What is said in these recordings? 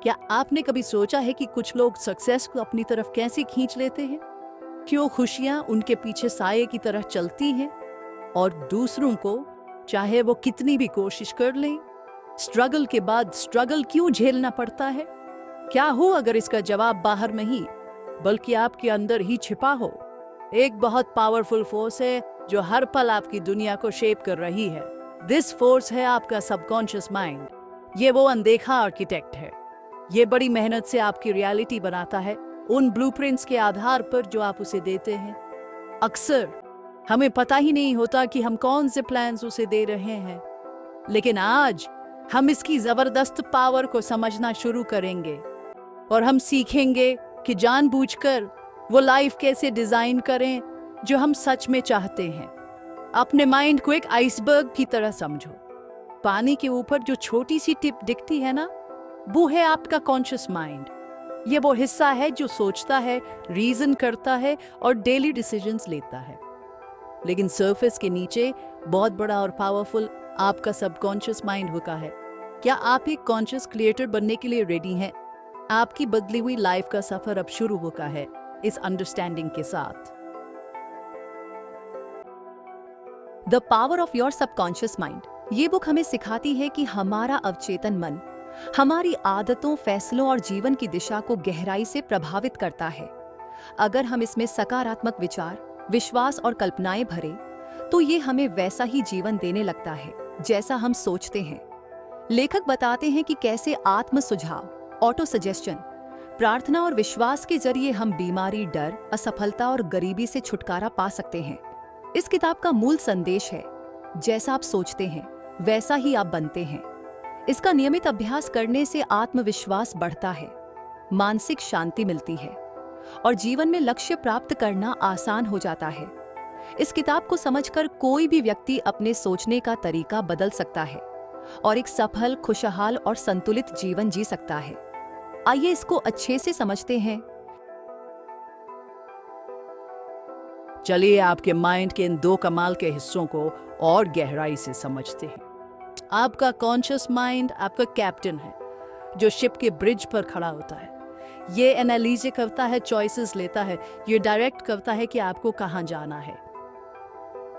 क्या आपने कभी सोचा है कि कुछ लोग सक्सेस को अपनी तरफ कैसे खींच लेते हैं? क्यों खुशियां उनके पीछे साये की तरह चलती हैं और दूसरों को, चाहे वो कितनी भी कोशिश कर लें, स्ट्रगल के बाद स्ट्रगल क्यों झेलना पड़ता है? क्या हो अगर इसका जवाब बाहर नहीं बल्कि आपके अंदर ही छिपा हो? एक बहुत पावरफुल फोर्स है जो हर पल आपकी दुनिया को शेप कर रही है। दिस फोर्स है आपका सबकॉन्शियस माइंड। ये वो अनदेखा आर्किटेक्ट है। ये बड़ी मेहनत से आपकी रियलिटी बनाता है उन ब्लूप्रिंट्स के आधार पर जो आप उसे देते हैं। अक्सर हमें पता ही नहीं होता कि हम कौन से प्लान्स उसे दे रहे हैं, लेकिन आज हम इसकी जबरदस्त पावर को समझना शुरू करेंगे और हम सीखेंगे कि जानबूझकर वो लाइफ कैसे डिजाइन करें जो हम सच में चाहते हैं। अपने माइंड को एक आइसबर्ग की तरह समझो। पानी के ऊपर जो छोटी सी टिप दिखती है ना, वो है आपका कॉन्शियस माइंड। ये वो हिस्सा है जो सोचता है, रीजन करता है और डेली डिसीजंस लेता है। लेकिन सरफेस के नीचे बहुत बड़ा और पावरफुल आपका सबकॉन्शियस माइंड होता है। क्या आप एक कॉन्शियस क्रिएटर बनने के लिए रेडी हैं? आपकी बदली हुई लाइफ का सफर अब शुरू होता है इस अंडरस्टैंडिंग के साथ। The power of your subconscious mind ये बुक हमें सिखाती है कि हमारा अवचेतन मन हमारी आदतों, फैसलों और जीवन की दिशा को गहराई से प्रभावित करता है। अगर हम इसमें सकारात्मक विचार, विश्वास और कल्पनाएं भरें, तो ये हमें वैसा ही जीवन देने लगता है जैसा हम सोचते हैं। लेखक बताते हैं कि कैसे आत्म सुझाव, ऑटो सजेशन, प्रार्थना और विश्वास के जरिए हम बीमारी, डर, असफलता और गरीबी से छुटकारा पा सकते हैं। इस किताब का मूल संदेश है, जैसा आप सोचते हैं वैसा ही आप बनते हैं। इसका नियमित अभ्यास करने से आत्मविश्वास बढ़ता है, मानसिक शांति मिलती है और जीवन में लक्ष्य प्राप्त करना आसान हो जाता है। इस किताब को समझकर कोई भी व्यक्ति अपने सोचने का तरीका बदल सकता है और एक सफल, खुशहाल और संतुलित जीवन जी सकता है। आइए इसको अच्छे से समझते हैं। चलिए आपके माइंड के इन दो कमाल के हिस्सों को और गहराई से समझते हैं। आपका कॉन्शियस माइंड आपका कैप्टन है जो शिप के ब्रिज पर खड़ा होता है। ये एनालिज करता है, चॉइसेस लेता है, ये डायरेक्ट करता है कि आपको कहाँ जाना है।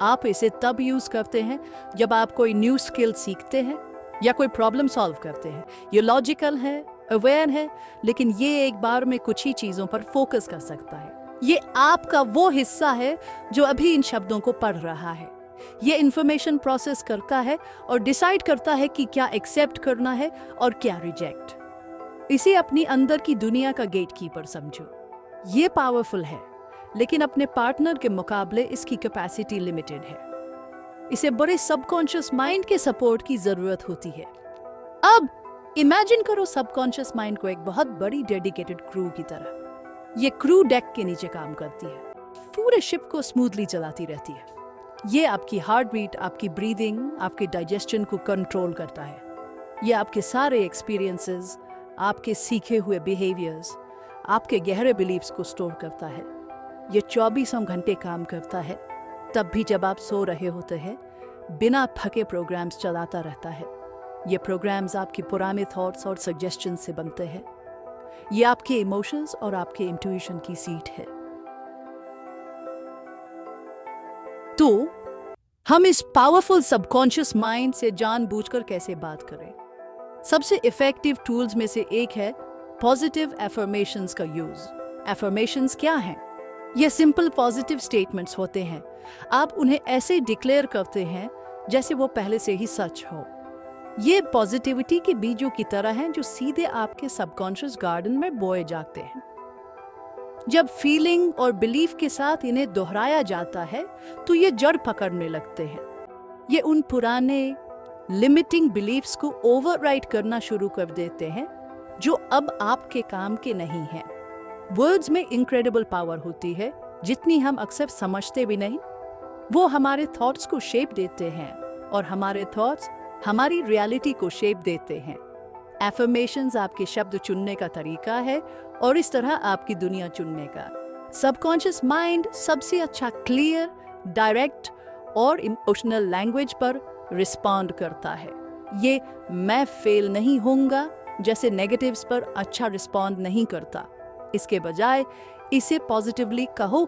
आप इसे तब यूज करते हैं जब आप कोई न्यू स्किल सीखते हैं या कोई प्रॉब्लम सॉल्व करते हैं। ये लॉजिकल है, अवेयर है, लेकिन ये एक बार में कुछ ही चीजों पर फोकस कर सकता है। ये आपका वो हिस्सा है जो अभी इन शब्दों को पढ़ रहा है। ये इंफॉर्मेशन प्रोसेस करता है और डिसाइड करता है कि क्या एक्सेप्ट करना है और क्या रिजेक्ट। इसे अपनी अंदर की दुनिया का गेटकीपर समझो। ये पावरफुल है, लेकिन अपने पार्टनर के मुकाबले इसकी कैपेसिटी लिमिटेड है। इसे बड़े सबकॉन्शियस माइंड के सपोर्ट की जरूरत होती है। अब इमेजिन करो सबकॉन्शियस माइंड को एक बहुत बड़ी डेडिकेटेड क्रू की तरह। ये क्रू डेक के नीचे काम करती है, पूरे शिप को स्मूथली चलाती रहती है। ये आपकी हार्ट बीट, आपकी ब्रीदिंग, आपके डाइजेशन को कंट्रोल करता है। ये आपके सारे एक्सपीरियंसेस, आपके सीखे हुए बिहेवियर्स, आपके गहरे बिलीव्स को स्टोर करता है। ये 24 घंटे काम करता है, तब भी जब आप सो रहे होते हैं, बिना थके प्रोग्राम्स चलाता रहता है। ये प्रोग्राम्स आपके पुराने थॉट्स और सजेशन से बनते हैं। ये आपके इमोशंस और आपके इंट्यूशन की सीट है। तो हम इस पावरफुल सबकॉन्शियस माइंड से जानबूझकर कैसे बात करें? सबसे इफेक्टिव टूल्स में से एक है पॉजिटिव एफर्मेशंस का यूज। एफर्मेशंस क्या हैं? ये सिंपल पॉजिटिव स्टेटमेंट्स होते हैं। आप उन्हें ऐसे डिक्लेयर करते हैं जैसे वो पहले से ही सच हो। ये पॉजिटिविटी के बीजों की तरह हैं जो सीधे आपके सबकॉन्शियस गार्डन में बोए जाते हैं। जब फीलिंग और बिलीफ के साथ इन्हें दोहराया जाता है तो ये जड़ पकड़ने लगते हैं। ये उन पुराने लिमिटिंग बिलीफ्स को ओवरराइड करना शुरू कर देते हैं जो अब आपके काम के नहीं हैं। वर्ड्स में इनक्रेडिबल पावर होती है, जितनी हम अक्सर समझते भी नहीं। वो हमारे थॉट्स को शेप देते हैं और हमारे थॉट्स हमारी रियलिटी को शेप देते हैं। एफर्मेशंस आपके शब्द चुनने का तरीका है और इस तरह आपकी दुनिया चुनने का। सबकॉन्शियस माइंड सबसे अच्छा क्लियर, डायरेक्ट और इमोशनल लैंग्वेज पर रिस्पॉन्ड करता है। ये मैं फेल नहीं होऊंगा, जैसे नेगेटिव्स पर अच्छा रिस्पॉन्ड नहीं करता। इसके बजाय इसे पॉजिटिवली कहो,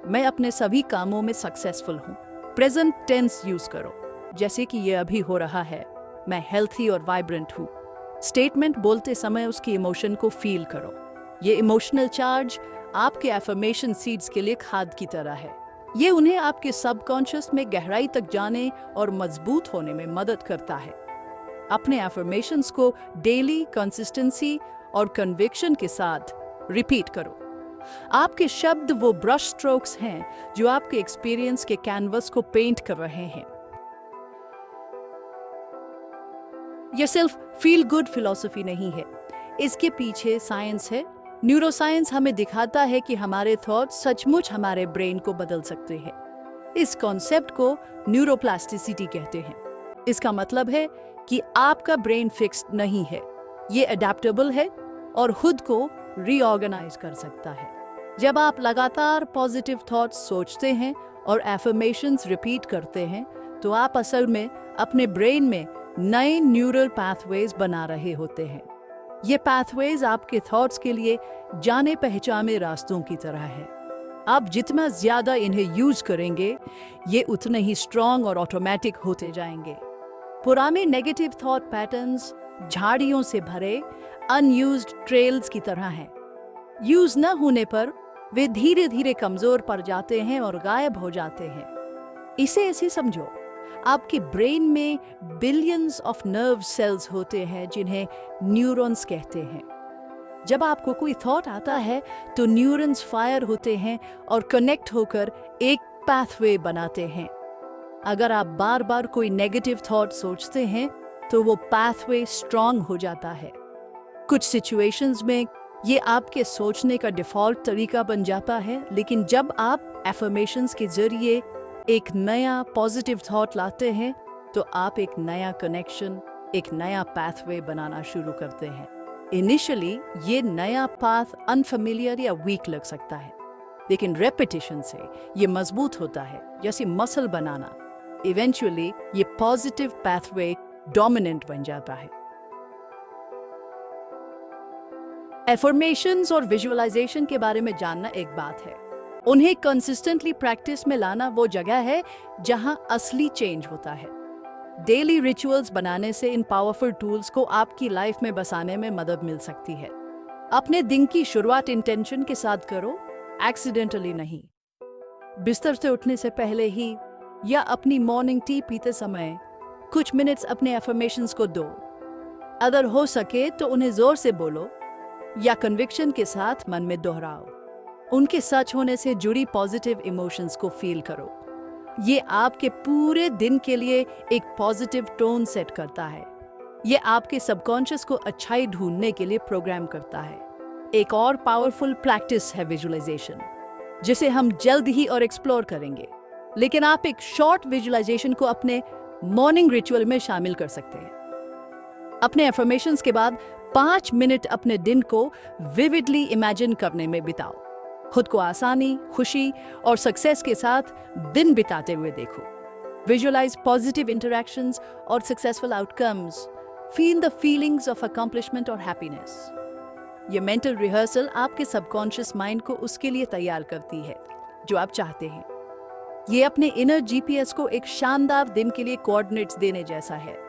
मैं अपने सभी कामों में सक्सेसफुल हूँ। प्रेजेंट टेंस यूज करो, जैसे कि ये अभी हो रहा है, मैं हेल्थी और वाइब्रेंट हूँ। स्टेटमेंट बोलते समय उसकी इमोशन को फील करो। ये इमोशनल चार्ज आपके एफर्मेशन सीड्स के लिए खाद की तरह है। ये उन्हें आपके सबकॉन्शियस में गहराई तक जाने और मजबूत होने में मदद करता है। अपने एफर्मेशंस को डेली कंसिस्टेंसी और कन्विक्शन के साथ रिपीट करो। आपके शब्द वो ब्रश स्ट्रोक्स हैं जो आपके एक्सपीरियंस के कैनवस को पेंट कर रहे हैं। यह सिर्फ फील गुड फिलॉसफी नहीं है, इसके पीछे साइंस है। न्यूरोसाइंस हमें दिखाता है कि हमारे थॉट्स सचमुच हमारे ब्रेन को बदल सकते हैं। इस कॉन्सेप्ट को न्यूरोप्लास्टिसिटी कहते हैं। इसका मतलब है कि आपका ब्रेन फिक्स्ड नहीं है, ये अडेप्टेबल है और खुद को रीऑर्गेनाइज कर सकता है। जब आप लगातार पॉजिटिव थॉट्स सोचते हैं और एफर्मेशंस रिपीट करते हैं, तो आप असल में अपने ब्रेन में नए न्यूरल पाथवेज बना रहे होते हैं। ये पाथवेज आपके थॉट्स के लिए जाने पहचाने रास्तों की तरह है। आप जितना ज्यादा इन्हें यूज करेंगे, ये उतने ही स्ट्रॉन्ग और ऑटोमेटिक होते जाएंगे। पुराने नेगेटिव थॉट पैटर्न्स झाड़ियों से भरे अनयूज्ड ट्रेल्स की तरह हैं। यूज न होने पर वे धीरे धीरे कमजोर पड़ जाते हैं और गायब हो जाते हैं। इसे ऐसे समझो, आपके ब्रेन में बिलियंस ऑफ नर्व सेल्स होते हैं जिन्हें न्यूरॉन्स कहते हैं। जब आपको कोई थॉट आता है तो न्यूरॉन्स फायर होते हैं और कनेक्ट होकर एक पाथवे बनाते हैं। अगर आप बार बार कोई नेगेटिव थॉट सोचते हैं तो वो पाथवे स्ट्रांग हो जाता है। कुछ सिचुएशंस में ये आपके सोचने का डिफॉल्ट तरीका बन जाता है, लेकिन जब आप एफर्मेशंस के जरिए एक नया पॉजिटिव थॉट लाते हैं तो आप एक नया कनेक्शन, एक नया पाथवे बनाना शुरू करते हैं। इनिशियली ये नया पाथ अनफेमिलियर या वीक लग सकता है, लेकिन रेपिटेशन से ये मजबूत होता है, जैसे मसल बनाना। इवेंचुअली ये पॉजिटिव पाथवे डोमिनेंट बन जाता है। एफर्मेशंस और विजुअलाइजेशन के बारे में जानना एक बात है, उन्हें कंसिस्टेंटली प्रैक्टिस में लाना वो जगह है जहां असली चेंज होता है। डेली रिचुअल्स बनाने से इन पावरफुल टूल्स को आपकी लाइफ में बसाने में मदद मिल सकती है। अपने दिन की शुरुआत इंटेंशन के साथ करो, एक्सीडेंटली नहीं। बिस्तर से उठने से पहले ही या अपनी मॉर्निंग टी पीते समय कुछ मिनट्स अपने एफर्मेशंस को दो। अगर हो सके तो उन्हें जोर से बोलो या कन्विक्शन के साथ मन में दोहराओ। उनके सच होने से जुड़ी पॉजिटिव इमोशंस को फील करो। ये आपके पूरे दिन के लिए एक पॉजिटिव टोन सेट करता है। ये आपके सबकॉन्शियस को अच्छाई ढूंढने के लिए प्रोग्राम करता है। एक और पावरफुल प्रैक्टिस है विजुअलाइजेशन, जिसे हम जल्द ही और एक्सप्लोर करेंगे, लेकिन आप एक शॉर्ट विजुअलाइजेशन को अपने मॉर्निंग रिचुअल में शामिल कर सकते हैं। अपने एफर्मेशंस के बाद 5 मिनट अपने दिन को विविडली इमेजिन करने में बिताओ। खुद को आसानी, खुशी और सक्सेस के साथ दिन बिताते हुए देखो। विजुअलाइज पॉजिटिव इंटरैक्शंस और successful outcomes. Feel the feelings of accomplishment और हैप्पीनेस। ये मेंटल रिहर्सल आपके सबकॉन्शियस माइंड को उसके लिए तैयार करती है जो आप चाहते हैं। ये अपने इनर जीपीएस को एक शानदार दिन के लिए कोऑर्डिनेट्स देने जैसा है।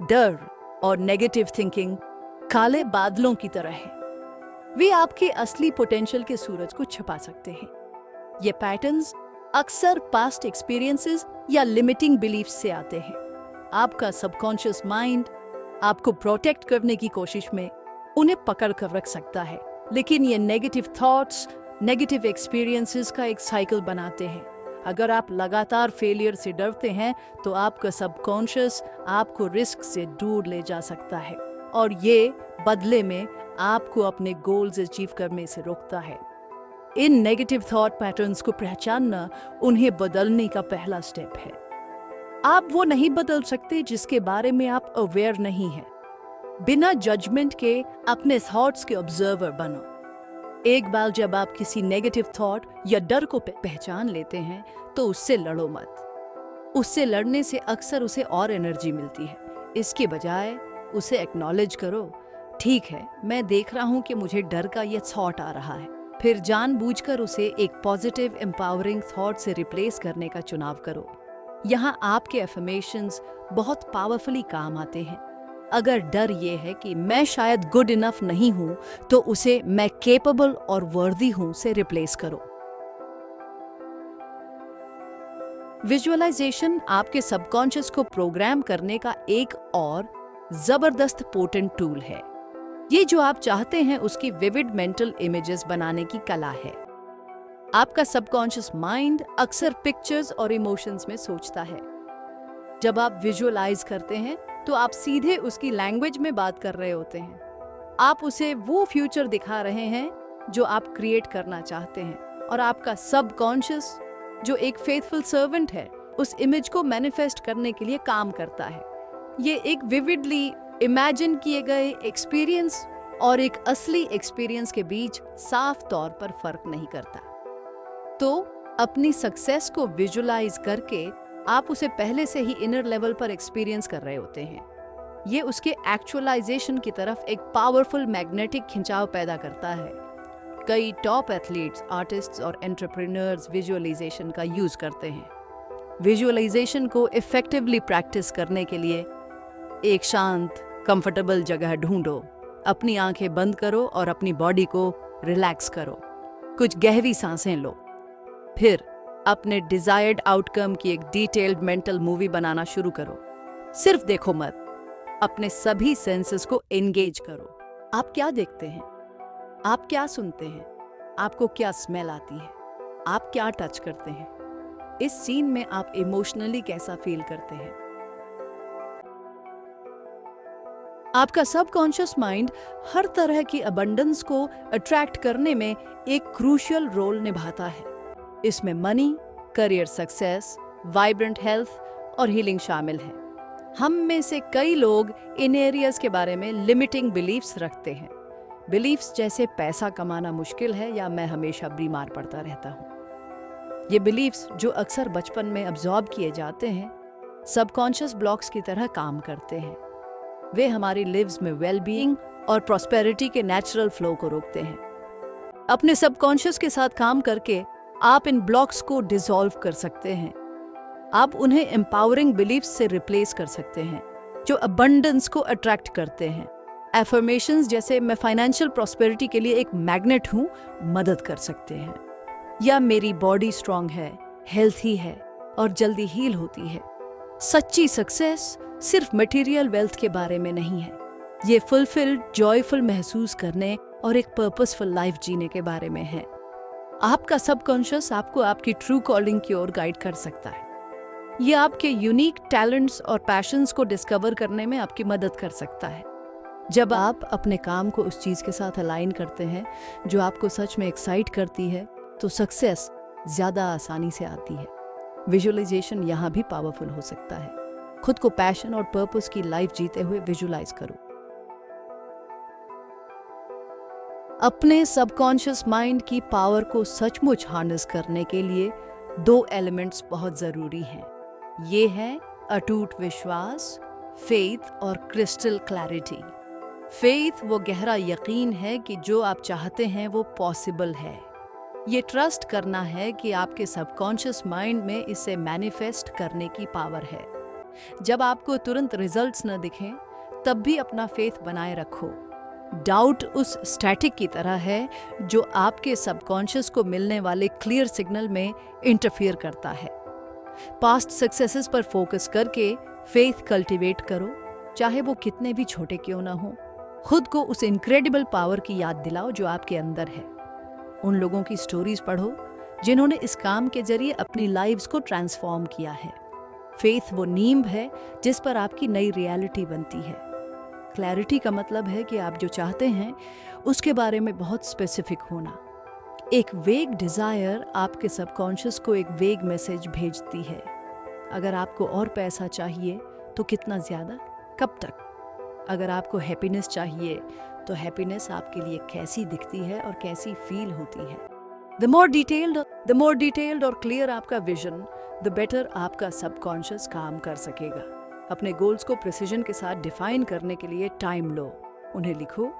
डर और नेगेटिव थिंकिंग काले बादलों की तरह है। वे आपके असली पोटेंशियल के सूरज को छिपा सकते हैं। ये पैटर्न्स अक्सर पास्ट एक्सपीरियंसेस या लिमिटिंग बिलीफ्स से आते हैं। आपका सबकॉन्शियस माइंड आपको प्रोटेक्ट करने की कोशिश में उन्हें पकड़ कर रख सकता है, लेकिन ये नेगेटिव थॉट्स, नेगेटिव एक्सपीरियंसेस का एक साइकिल बनाते हैं। अगर आप लगातार फेलियर से डरते हैं तो आपका सबकॉन्शियस आपको रिस्क से दूर ले जा सकता है और ये बदले में आपको अपने गोल्स अचीव करने से रोकता है। इन नेगेटिव थॉट पैटर्न्स को पहचानना उन्हें बदलने का पहला स्टेप है। आप वो नहीं बदल सकते जिसके बारे में आप अवेयर नहीं हैं। बिना जजमेंट के अपने थॉट्स के ऑब्जर्वर बनो। एक बार जब आप किसी नेगेटिव थॉट या डर को पहचान लेते हैं तो उससे लड़ो मत। उससे लड़ने से अक्सर उसे और एनर्जी मिलती है। इसके बजाय उसे एक्नॉलेज करो, ठीक है, मैं देख रहा हूँ कि मुझे डर का ये थॉट आ रहा है। फिर जानबूझकर उसे एक पॉजिटिव एम्पावरिंग थॉट से रिप्लेस करने का चुनाव करो। यहाँ आपके अफर्मेशंस बहुत पावरफुली काम आते हैं। अगर डर ये है कि मैं शायद गुड इनफ नहीं हूं, तो उसे मैं केपेबल और वर्दी हूं से रिप्लेस करो। विजुअलाइजेशन आपके सबकॉन्शियस को प्रोग्राम करने का एक और जबरदस्त पोटेंट टूल है। ये जो आप चाहते हैं उसकी विविड मेंटल इमेजेस बनाने की कला है। आपका सबकॉन्शियस माइंड अक्सर पिक्चर्स और इमोशंस में सोचता है। जब आप विजुअलाइज करते हैं तो आप सीधे उसकी लैंग्वेज में बात कर रहे होते हैं। आप उसे वो फ्यूचर दिखा रहे हैं जो आप क्रिएट करना चाहते हैं, और आपका सबकॉन्शियस जो एक फेथफुल सर्वेंट है उस इमेज को मैनिफेस्ट करने के लिए काम करता है। ये एक विविडली इमेजिन किए गए एक्सपीरियंस और एक असली एक्सपीरियंस के बीच साफ तौर पर फर्क नहीं करता। तो अपनी सक्सेस को विजुअलाइज करके आप उसे पहले से ही इनर लेवल पर एक्सपीरियंस कर रहे होते हैं। ये उसके एक्चुअलाइजेशन की तरफ एक पावरफुल मैग्नेटिक खिंचाव पैदा करता है। कई टॉप एथलीट्स, आर्टिस्ट्स और एंटरप्रेन्योर्स विजुअलाइजेशन का यूज करते हैं। विजुअलाइजेशन को इफेक्टिवली प्रैक्टिस करने के लिए एक शांत, कंफर्टेबल जगह ढूंढो, अपनी आंखें बंद करो और अपनी बॉडी को रिलैक्स करो। कुछ गहरी सांसें लो। फिर अपने डिजायर्ड आउटकम की एक डिटेल्ड मेंटल मूवी बनाना शुरू करो। सिर्फ देखो मत, अपने सभी सेंसेस को एंगेज करो। आप क्या देखते हैं? आप क्या सुनते हैं? आपको क्या स्मेल आती है? आप क्या टच करते हैं? इस सीन में आप इमोशनली कैसा फील करते हैं? आपका सबकॉन्शियस माइंड हर तरह की अबंडेंस को अट्रैक्ट करने में एक क्रूशियल रोल निभाता है। इसमें money, career success, vibrant health और हीलिंग शामिल है। हम में से कई लोग इन एरियाज के बारे में लिमिटिंग बिलीफ्स रखते हैं। बिलीफ्स जैसे पैसा कमाना मुश्किल है या मैं हमेशा बीमार पड़ता रहता हूँ। ये बिलीफ्स जो अक्सर बचपन में अब्जॉर्ब किए जाते हैं, सबकॉन्शियस ब्लॉक्स की तरह काम करते हैं। वे हमारी लिव्स में वेलबीइंग और प्रॉस्पेरिटी के नेचुरल फ्लो को रोकते हैं। अपने सबकॉन्शियस के साथ काम करके आप इन ब्लॉक्स को डिसॉल्व कर सकते हैं। आप उन्हें एम्पावरिंग बिलीफ्स से रिप्लेस कर सकते हैं जो अबंडेंस को अट्रैक्ट करते हैं। एफर्मेशंस जैसे मैं फाइनेंशियल प्रॉस्पेरिटी के लिए एक मैग्नेट हूँ मदद कर सकते हैं, या मेरी बॉडी स्ट्रांग है, हेल्थी है और जल्दी हील होती है। सच्ची सक्सेस सिर्फ मटेरियल वेल्थ के बारे में नहीं है, ये फुलफिल्ड, जॉयफुल महसूस करने और एक पर्पसफुल लाइफ जीने के बारे में है। आपका सबकॉन्शियस आपको आपकी ट्रू कॉलिंग की ओर गाइड कर सकता है। ये आपके यूनिक टैलेंट्स और पैशंस को डिस्कवर करने में आपकी मदद कर सकता है। जब आप अपने काम को उस चीज के साथ अलाइन करते हैं जो आपको सच में एक्साइट करती है, तो सक्सेस ज्यादा आसानी से आती है। विजुअलाइजेशन यहाँ भी पावरफुल हो सकता है। खुद को पैशन और पर्पस की लाइफ जीते हुए विजुअलाइज करो। अपने सबकॉन्शियस माइंड की पावर को सचमुच हार्नेस करने के लिए 2 एलिमेंट्स बहुत जरूरी हैं। ये है अटूट विश्वास, फेथ और क्रिस्टल क्लैरिटी। फेथ वो गहरा यकीन है कि जो आप चाहते हैं वो पॉसिबल है। ये ट्रस्ट करना है कि आपके सबकॉन्शियस माइंड में इसे मैनिफेस्ट करने की पावर है। जब आपको तुरंत रिजल्ट्स न दिखें, तब भी अपना फेथ बनाए रखो। डाउट उस स्टैटिक की तरह है जो आपके सबकॉन्शियस को मिलने वाले क्लियर सिग्नल में इंटरफियर करता है। पास्ट सक्सेसेस पर फोकस करके फेथ कल्टीवेट करो, चाहे वो कितने भी छोटे क्यों ना हो। खुद को उस इनक्रेडिबल पावर की याद दिलाओ जो आपके अंदर है। उन लोगों की स्टोरीज पढ़ो जिन्होंने इस काम के जरिए अपनी लाइव्स को ट्रांसफॉर्म किया है। फेथ वो नींव है जिस पर आपकी नई रियलिटी बनती है। क्लैरिटी का मतलब है कि आप जो चाहते हैं उसके बारे में बहुत स्पेसिफिक होना। एक वेग डिजायर आपके सबकॉन्शियस को एक वेग मैसेज भेजती है। अगर आपको और पैसा चाहिए तो कितना ज्यादा, कब तक? अगर आपको हैप्पीनेस चाहिए तो हैप्पीनेस आपके लिए कैसी दिखती है और कैसी फील होती है। द मोर डिटेल्ड और क्लियर आपका विजन, द बेटर आपका सबकॉन्शियस काम कर सकेगा। अपने गोल्स को प्रिसीजन के साथ डिफाइन करने के लिए टाइम लो, उन्हें लिखो